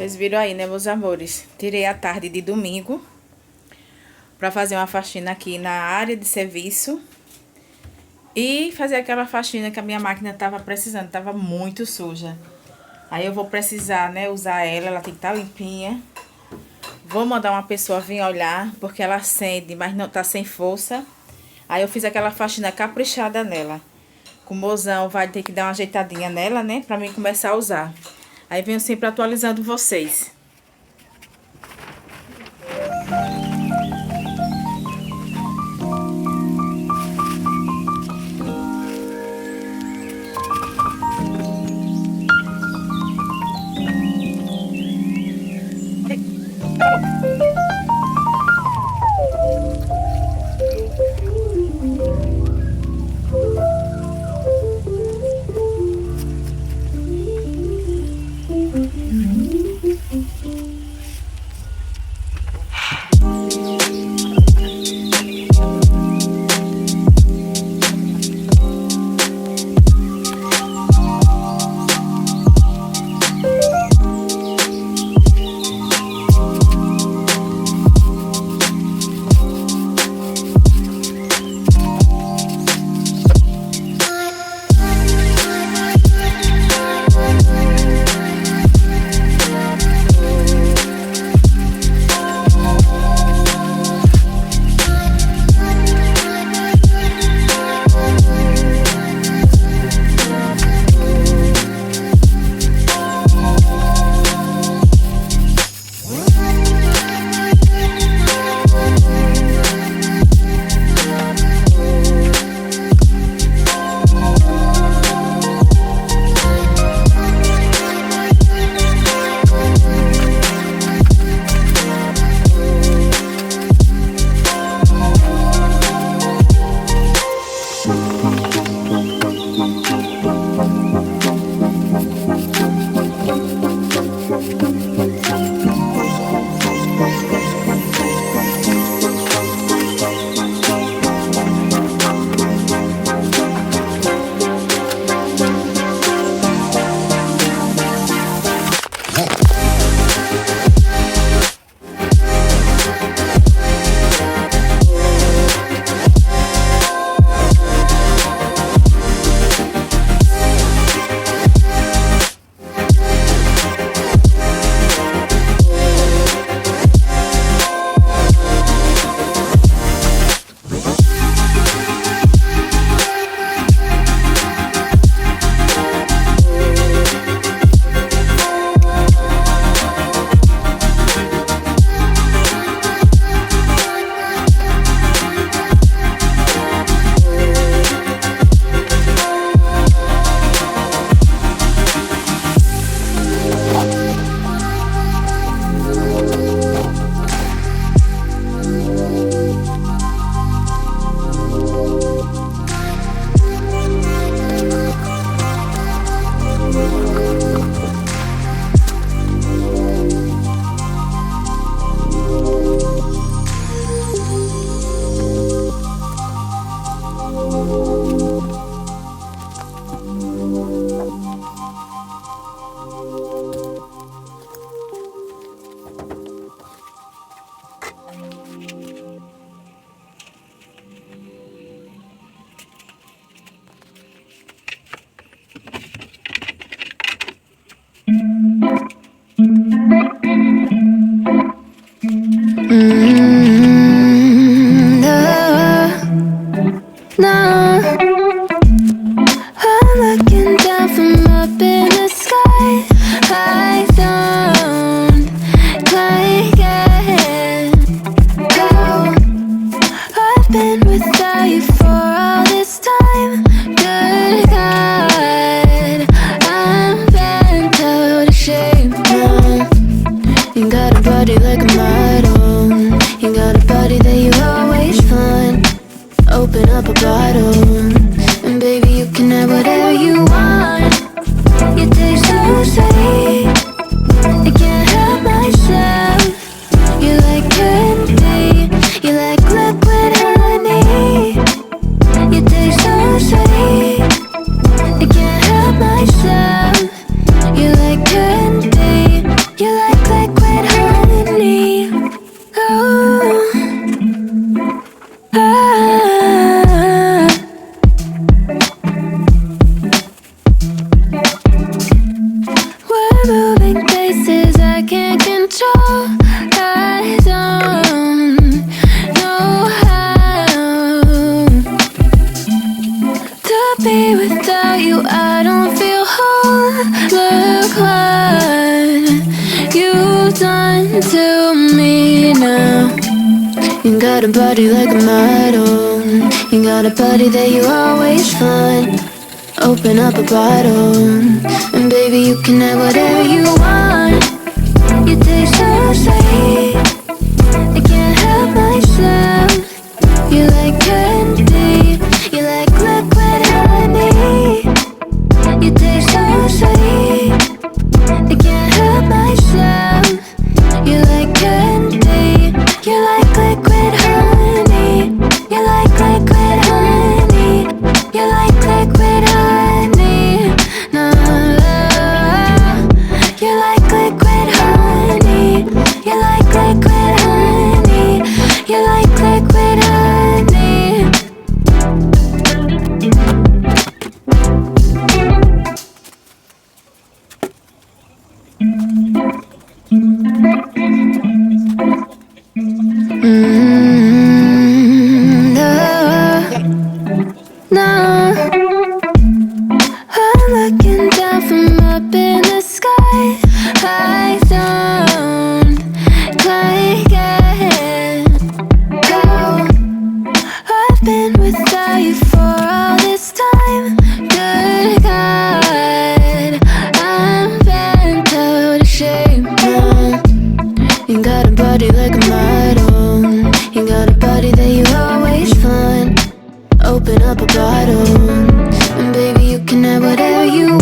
Vocês viram aí, né, meus amores? Tirei a tarde de domingo pra fazer uma faxina aqui na área de serviço. E fazer aquela faxina que a minha máquina tava precisando, tava muito suja. Aí eu vou precisar, né, usar ela tem que estar limpinha. Vou mandar uma pessoa vir olhar, porque ela acende, mas não tá sem força. Aí eu fiz aquela faxina caprichada nela. Com o mozão vai ter que dar uma ajeitadinha nela, né, pra mim começar a usar. Aí venho sempre atualizando vocês. you, I don't feel whole. Look what you've done to me now. You got a body like a model. You got a body that you always find. Open up a bottle, and baby, you can have whatever you want. You taste so sweet, I can't help myself. You like candy, you like liquid honey. You taste so sweet, I can't help myself. You like candy, you like liquid honey. You like liquid honey. You like liquid honey. No, you like liquid honey. You like liquid honey. You like liquid honey. No, I'm looking down from up in the sky. I don't quite get how I've been without you for all this time. Good God, I'm bent out of shape now. You got a body like a model. You got a body that you always find. Open up a bottle, and baby, you can have whatever you